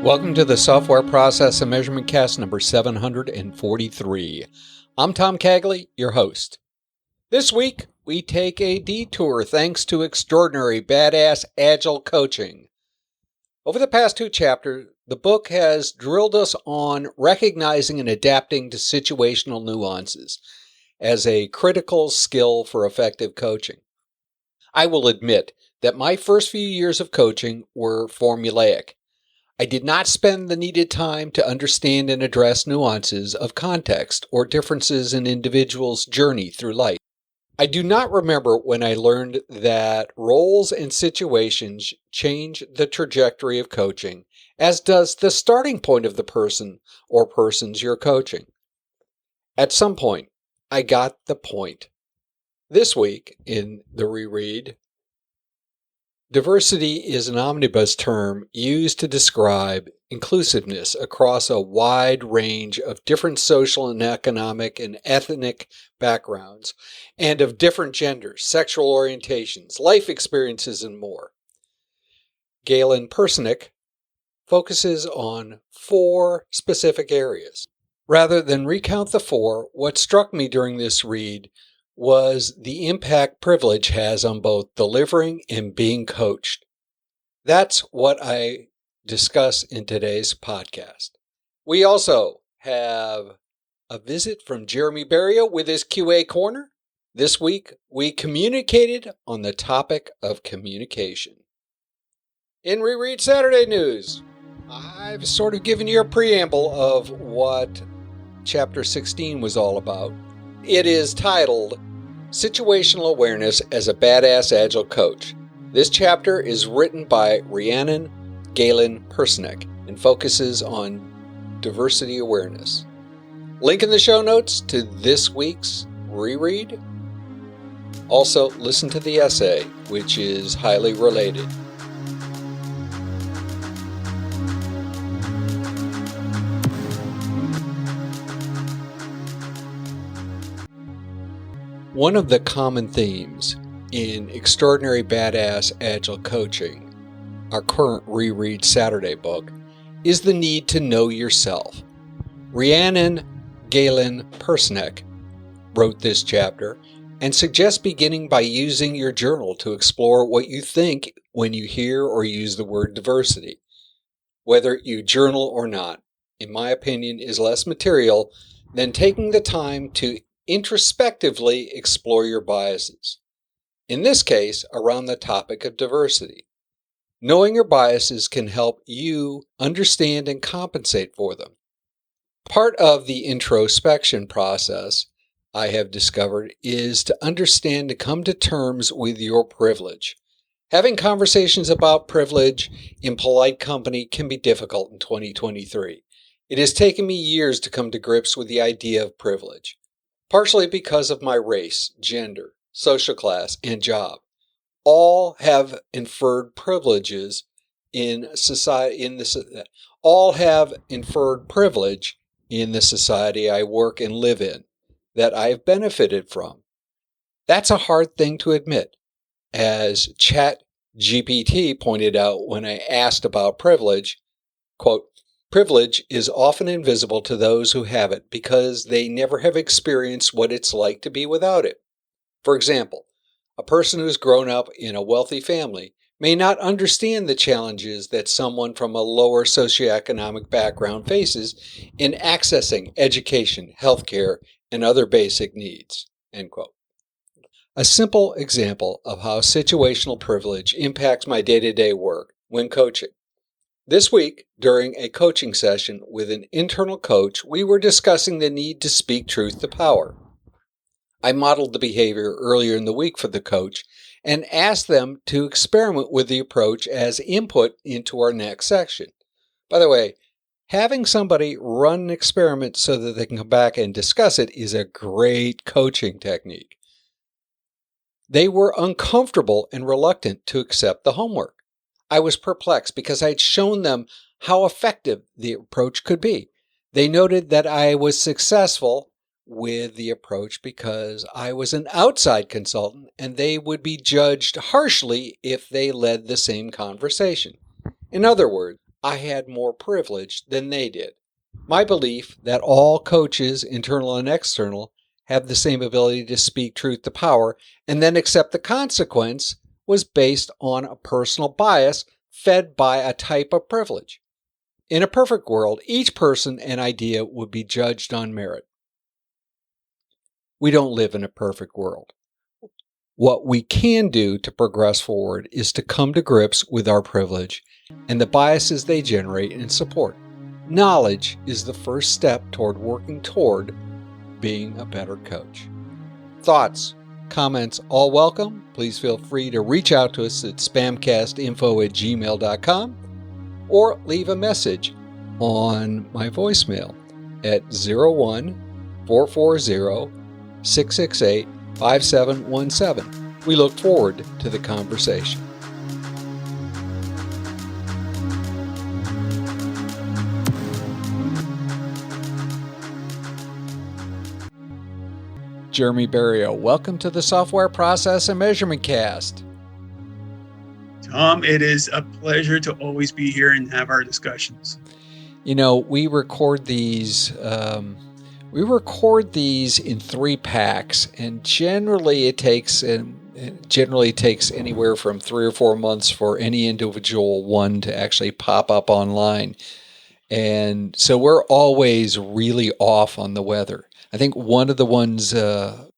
Welcome to the Software Process and Measurement Cast number 743. I'm Tom Cagley, your host. This week, we take a detour thanks to Extraordinary Badass Agile Coaching. Over the past two chapters, the book has drilled us on recognizing and adapting to situational nuances as a critical skill for effective coaching. I will admit that my first few years of coaching were formulaic. I did not spend the needed time to understand and address nuances of context or differences in individuals' journey through life. I do not remember when I learned that roles and situations change the trajectory of coaching, as does the starting point of the person or persons you're coaching. At some point, I got the point. This week, in the reread, diversity is an omnibus term used to describe inclusiveness across a wide range of different social and economic and ethnic backgrounds, and of different genders, sexual orientations, life experiences, and more. Galen-Personick focuses on 4 specific areas. Rather than recount the 4, what struck me during this read was the impact privilege has on both delivering and being coached. That's what I discuss in today's podcast. We also have a visit from Jeremy Berrio with his QA Corner. This week, we communicated on the topic of communication. In Reread Saturday News, I've sort of given you a preamble of what Chapter 16 was all about. It is titled Situational Awareness as a Badass Agile Coach. This chapter is written by Rhiannon Galen-Personick and focuses on diversity awareness. Link in the show notes to this week's reread. Also, listen to the essay, which is highly related. One of the common themes in Extraordinary Badass Agile Coaching, our current Reread Saturday book, is the need to know yourself. Rhiannon Galen-Personick wrote this chapter and suggests beginning by using your journal to explore what you think when you hear or use the word diversity. Whether you journal or not, in my opinion, is less material than taking the time to introspectively explore your biases. In this case, around the topic of diversity. Knowing your biases can help you understand and compensate for them. Part of the introspection process, I have discovered, is to understand and come to terms with your privilege. Having conversations about privilege in polite company can be difficult in 2023. It has taken me years to come to grips with the idea of privilege. Partially because of my race, gender, social class, and job. All have inferred privileges in society. All have inferred privilege in the society I work and live in that I've benefited from. That's a hard thing to admit, as ChatGPT pointed out when I asked about privilege. Quote, "Privilege is often invisible to those who have it because they never have experienced what it's like to be without it. For example, a person who's grown up in a wealthy family may not understand the challenges that someone from a lower socioeconomic background faces in accessing education, healthcare, and other basic needs." End quote. A simple example of how situational privilege impacts my day-to-day work when coaching. This week, during a coaching session with an internal coach, we were discussing the need to speak truth to power. I modeled the behavior earlier in the week for the coach and asked them to experiment with the approach as input into our next section. By the way, having somebody run an experiment so that they can come back and discuss it is a great coaching technique. They were uncomfortable and reluctant to accept the homework. I was perplexed because I had shown them how effective the approach could be. They noted that I was successful with the approach because I was an outside consultant and they would be judged harshly if they led the same conversation. In other words, I had more privilege than they did. My belief that all coaches, internal and external, have the same ability to speak truth to power and then accept the consequence was based on a personal bias fed by a type of privilege. In a perfect world, each person and idea would be judged on merit. We don't live in a perfect world. What we can do to progress forward is to come to grips with our privilege and the biases they generate and support. Knowledge is the first step toward working toward being a better coach. Thoughts, comments, all welcome. Please feel free to reach out to us at spamcastinfo@gmail.com or leave a message on my voicemail at 01-440-668-5717. We look forward to the conversation. Jeremy Barrio, welcome to the Software Process and Measurement Cast. Tom, it is a pleasure to always be here and have our discussions. You know, we record these in 3 packs, and generally it takes anywhere from 3 or 4 months for any individual one to actually pop up online. And so we're always really off on the weather. I think one of the ones about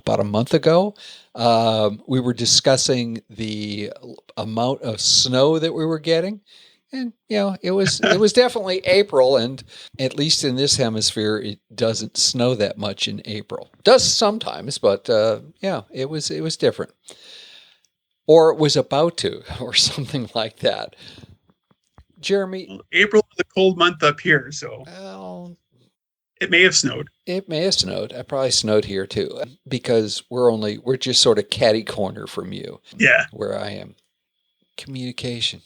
a month ago, we were discussing the amount of snow that we were getting. And, you know, it was definitely April, and at least in this hemisphere, it doesn't snow that much in April. It does sometimes, but it was different. Or it was about to, or something like that. Jeremy? Well, April is a cold month up here, so it may have snowed. It may have snowed. It probably snowed here too, because we're just sort of catty corner from you. Yeah. Where I am. Communication.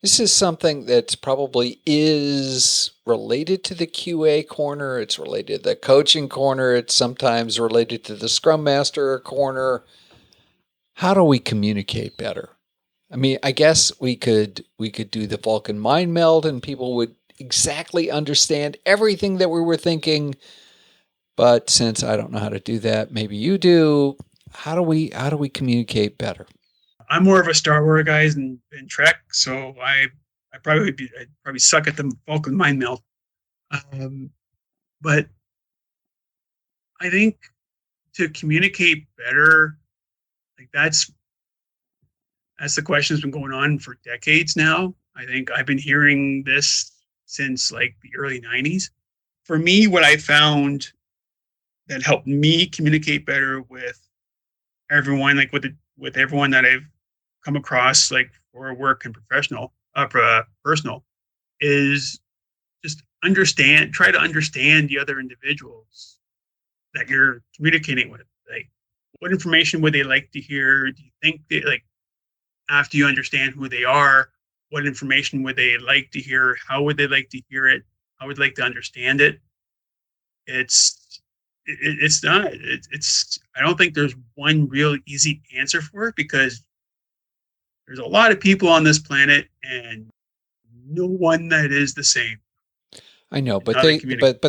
This is something that probably is related to the QA corner. It's related to the coaching corner. It's sometimes related to the Scrum Master corner. How do we communicate better? I mean, I guess we could do the Vulcan mind meld and people would exactly understand everything that we were thinking. But since I don't know how to do that, maybe you do. How do we communicate better? I'm more of a Star Wars guy in Trek, so I'd probably suck at the Vulcan mind meld. But I think to communicate better, like that's the question that's been going on for decades now. I think I've been hearing this since like the early 90s. For me, what I found that helped me communicate better with everyone, like with everyone that I've come across, like for work and personal, is just try to understand the other individuals that you're communicating with. Like, what information would they like to hear? Do you think after you understand who they are, what information would they like to hear? How would they like to hear it? How would they like to understand it? I don't think there's one real easy answer for it, because there's a lot of people on this planet and no one that is the same. I know, but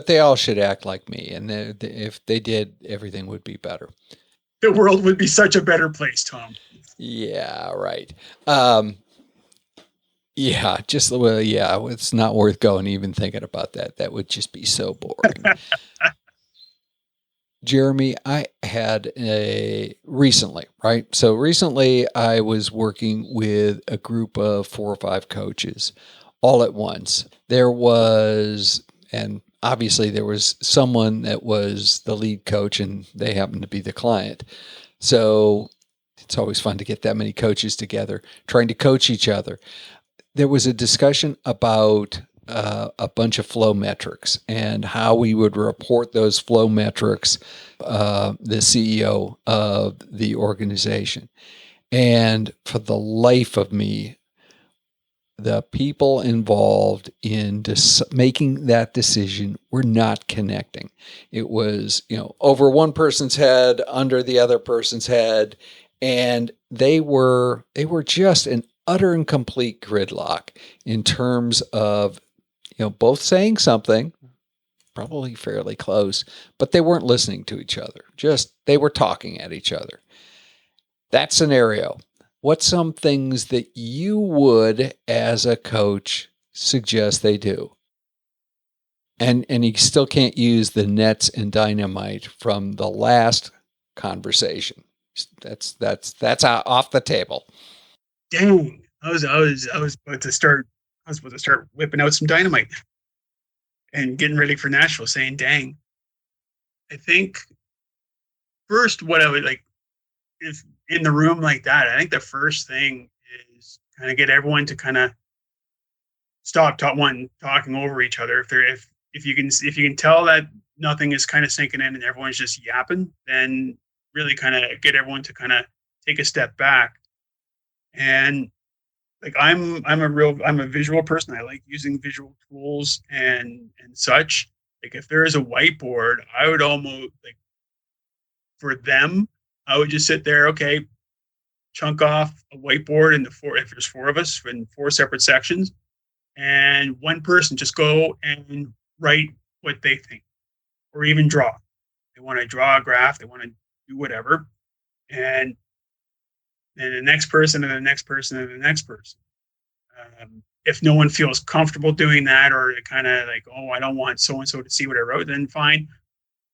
they all should act like me, and if they did, everything would be better. The world would be such a better place, Tom. Yeah, right. It's not worth going even thinking about that. That would just be so boring. Jeremy, I had recently I was working with a group of 4 or 5 coaches all at once. And obviously there was someone that was the lead coach and they happened to be the client. So it's always fun to get that many coaches together, trying to coach each other. There was a discussion about a bunch of flow metrics and how we would report those flow metrics, the CEO of the organization. And for the life of me, the people involved in making that decision were not connecting. It was, over one person's head, under the other person's head, and they were just an utter and complete gridlock in terms of, both saying something, probably fairly close, but they weren't listening to each other. Just they were talking at each other. That scenario, what's some things that you would, as a coach, suggest they do? And you still can't use the nets and dynamite from the last conversation. That's off the table. Dang, I was about to start whipping out some dynamite and getting ready for Nashville, saying, "Dang." I think first, what I would like, if in the room like that, I think the first thing is kind of get everyone to kind of stop talking over each other. If you can tell that nothing is kind of sinking in and everyone's just yapping, then really kind of get everyone to kind of take a step back. And like I'm a visual person. I like using visual tools and such. Like if there is a whiteboard, I would almost like for them, I would just sit there, okay, chunk off a whiteboard if there's four of us in four separate sections, and one person just go and write what they think, or even draw. They want to draw a graph, they want to do whatever, and then the next person and the next person and the next person. If no one feels comfortable doing that, or kind of like, oh, I don't want so and so to see what I wrote, then fine,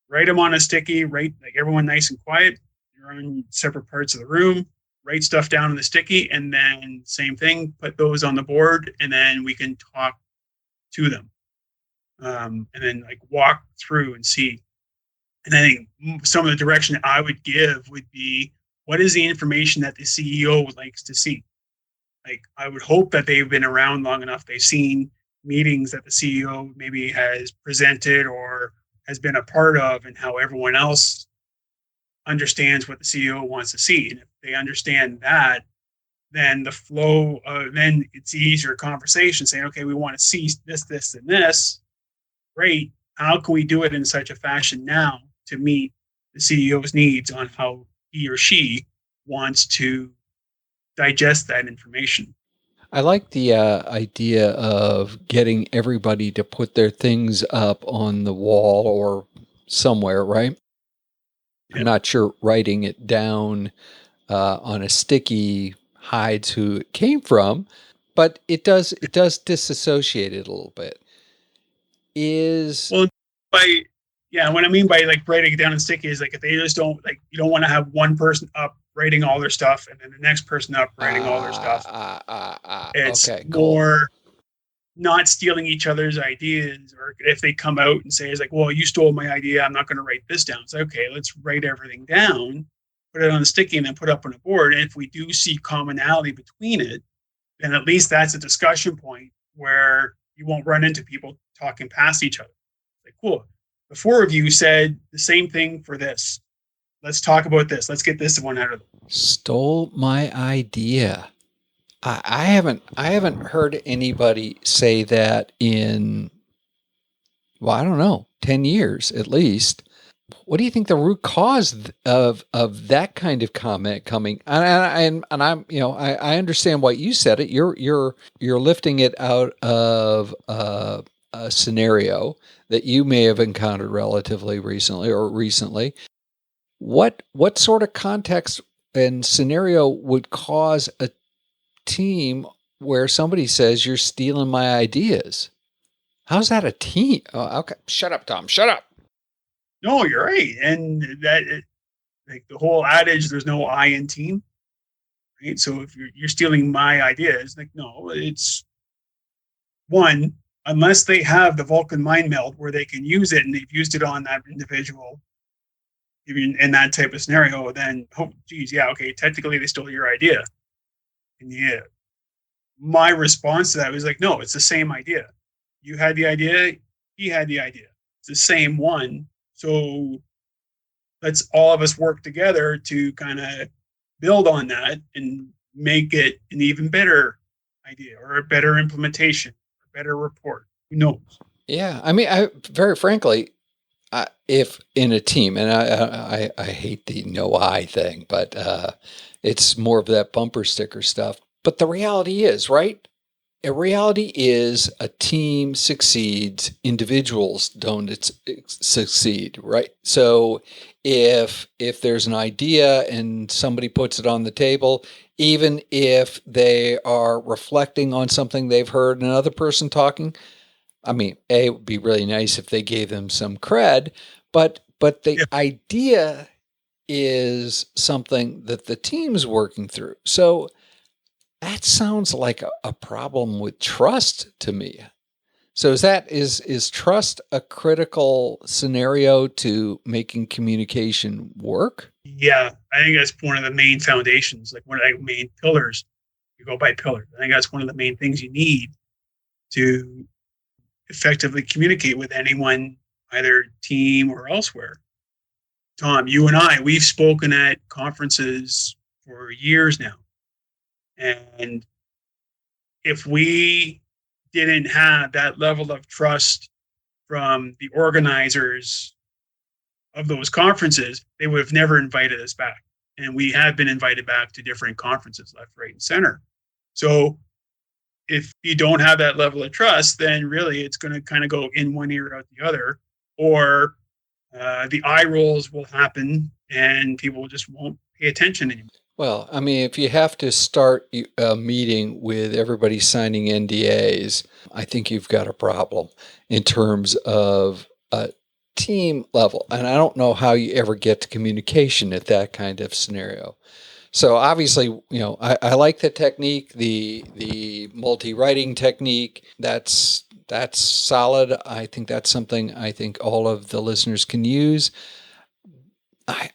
write them on a sticky. Write like everyone nice and quiet. You're on separate parts of the room. Write stuff down on the sticky, and then same thing, put those on the board, and then we can talk to them, and then like walk through and see. And I think some of the direction that I would give would be, what is the information that the CEO likes to see? Like, I would hope that they've been around long enough. They've seen meetings that the CEO maybe has presented or has been a part of, and how everyone else understands what the CEO wants to see. And if they understand that, then the flow, then it's easier conversation saying, okay, we want to see this, this, and this. Great. How can we do it in such a fashion now to meet the CEO's needs on how he or she wants to digest that information? I like the idea of getting everybody to put their things up on the wall or somewhere, right? Yep. I'm not sure writing it down on a sticky hides who it came from, but it does disassociate it a little bit. What I mean by like writing it down on sticky is like, if they just don't, like, you don't want to have one person up writing all their stuff and then the next person up writing all their stuff. It's okay, cool. More not stealing each other's ideas, or if they come out and say, it's like, well, you stole my idea, I'm not going to write this down. It's like, okay, let's write everything down, put it on the sticky, and then put it up on a board. And if we do see commonality between it, then at least that's a discussion point where you won't run into people talking past each other. Like, cool, the four of you said the same thing for this. Let's talk about this. Let's get this one out of the way. Stole my idea. I haven't heard anybody say that in, well, I don't know, 10 years at least. What do you think the root cause of that kind of comment coming? And I'm, I understand why you said it. You're lifting it out of a scenario that you may have encountered relatively recently. What sort of context and scenario would cause a team where somebody says you're stealing my ideas? How's that a team? Oh, okay, shut up, Tom. Shut up. No, you're right, and that like the whole adage, there's no I in team, right? So if you're stealing my ideas, like, no, it's one, unless they have the Vulcan mind meld where they can use it and they've used it on that individual, even in that type of scenario, then, oh, geez, yeah, okay, technically they stole your idea. And yeah, my response to that was like, no, it's the same idea. You had the idea, he had the idea. It's the same one. So let's all of us work together to kind of build on that and make it an even better idea, or a better implementation, a better report. Who knows? Yeah, I mean, very frankly, if in a team, and I hate the no I thing, but it's more of that bumper sticker stuff. But the reality is, right? A reality is a team succeeds, individuals don't succeed, right? So if there's an idea and somebody puts it on the table, even if they are reflecting on something they've heard another person talking, I mean, it would be really nice if they gave them some cred, but the Yeah. idea is something that the team's working through. So that sounds like a problem with trust to me. So is trust a critical scenario to making communication work? Yeah, I think that's one of the main foundations, like one of the main pillars. You go by pillars. I think that's one of the main things you need to effectively communicate with anyone, either team or elsewhere. Tom, you and I, we've spoken at conferences for years now. And if we didn't have that level of trust from the organizers of those conferences, they would have never invited us back. And we have been invited back to different conferences, left, right, and center. So if you don't have that level of trust, then really it's going to kind of go in one ear out the other, or the eye rolls will happen and people just won't pay attention anymore. Well, I mean, if you have to start a meeting with everybody signing NDAs, I think you've got a problem in terms of a team level. And I don't know how you ever get to communication at that kind of scenario. So obviously, I like the technique, the multi-writing technique. That's solid. I think that's something I think all of the listeners can use.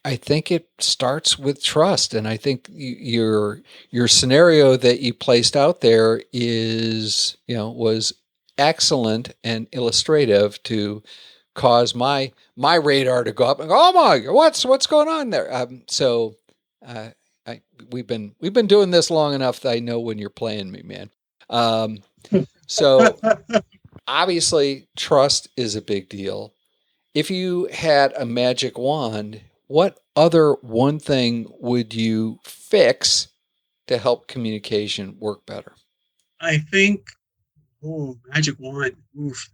I think it starts with trust, and I think your scenario that you placed out there was excellent and illustrative to cause my radar to go up and go, oh my, what's going on there? We've been doing this long enough that I know when you're playing me, man. So obviously, trust is a big deal. If you had a magic wand, what other one thing would you fix to help communication work better? I think, magic wand.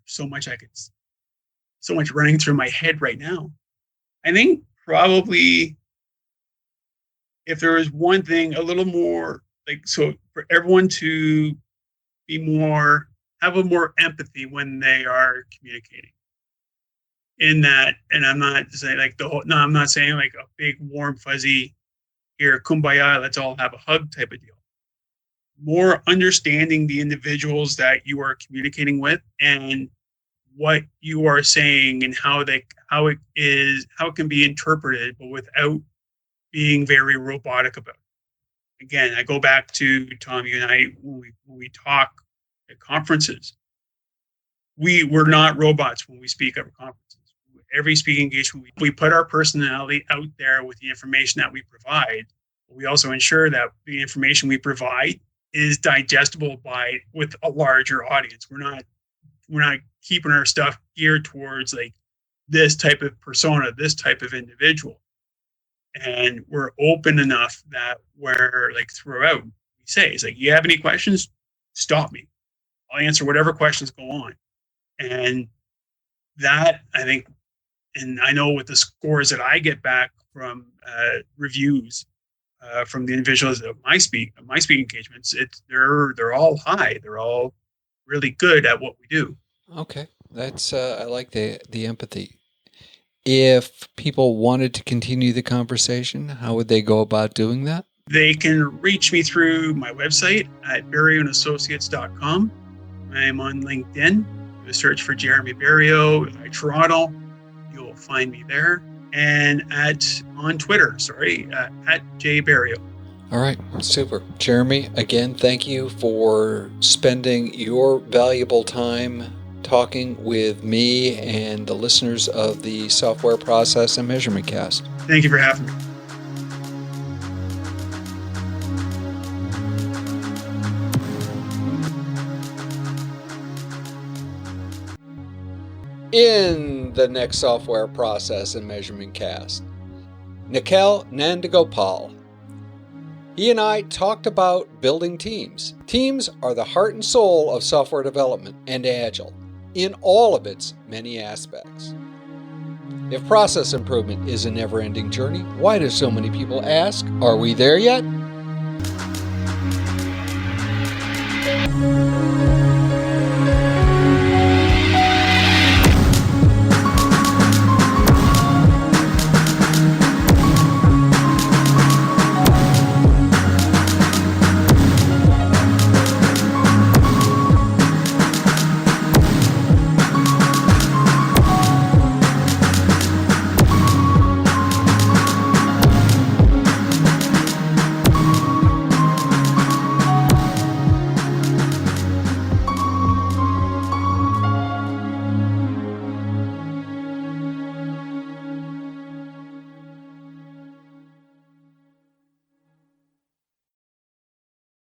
So much running through my head right now. I think probably if there was one thing, a little more so for everyone to have a more empathy when they are communicating. In that, and I'm not saying I'm not saying like a big warm fuzzy here, kumbaya, let's all have a hug type of deal. More understanding the individuals that you are communicating with and what you are saying and how it can be interpreted, but without being very robotic about it. Again, I go back to Tom, you and I, when we talk at conferences, we're not robots when we speak at conferences. Every speaking engagement, we put our personality out there with the information that we provide. We also ensure that the information we provide is digestible with a larger audience. We're not keeping our stuff geared towards like this type of persona, this type of individual. And we're open enough that we're like throughout, we say, it's like, you have any questions? Stop me. I'll answer whatever questions go on. And that, I think, and I know with the scores that I get back from reviews from the individuals of my speaking engagements, they're all high. They're all really good at what we do. Okay, that's I like the empathy. If people wanted to continue the conversation, how would they go about doing that? They can reach me through my website at barrioandassociates.com. I'm on LinkedIn. Do a search for Jeremy Barrio, Toronto. You'll find me there. And on Twitter, at jbarrio. All right, super. Jeremy, again, thank you for spending your valuable time talking with me and the listeners of the Software Process and Measurement Cast. Thank you for having me. In the next Software Process and Measurement Cast, Nikhil Nandagopal. He and I talked about building teams. Teams are the heart and soul of software development and Agile, in all of its many aspects. If process improvement is a never-ending journey, why do so many people ask, are we there yet?